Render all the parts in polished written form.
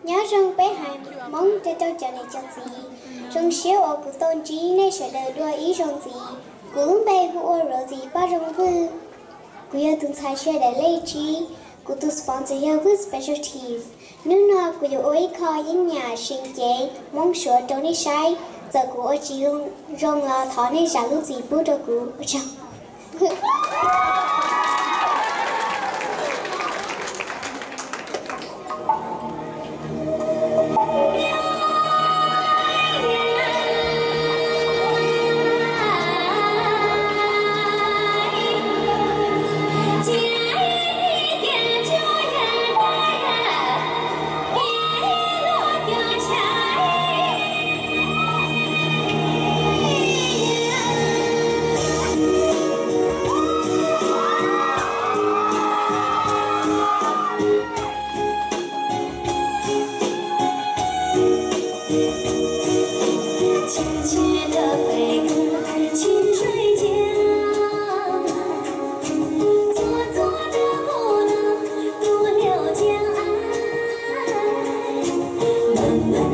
nhớ rằng bé hai mong cho tôi cho này cho gì trong siêu ở của tôn trí này sẽ đời đua ý trong gì cũng bay vụ rồi gì ba trong vư của yêu từng sai sẽ để lấy trí của tôi sponsor yêu với specialties nếu nào của yêu ơi coi những nhà sinh chế mong sửa trong này sai giờ của chỉ rong là thọ này giả lúc gì bút đâu của chồng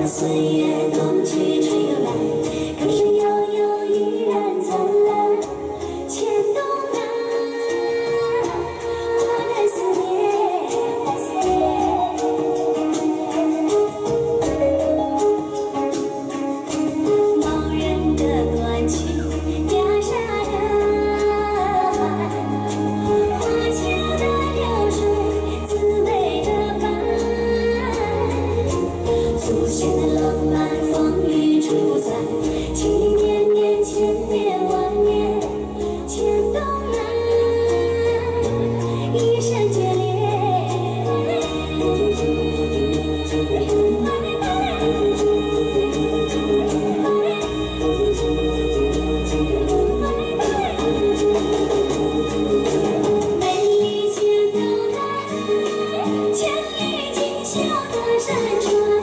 岁月冬去春又来，可是悠悠依然灿烂。牵动了我的思念。茫然的断句，压下的海，花前的流水，滋味的饭。祖先的浪漫，风雨吹不散，情意年年，千年万年，牵动了一生眷恋。美丽牵动了千里锦绣的山川。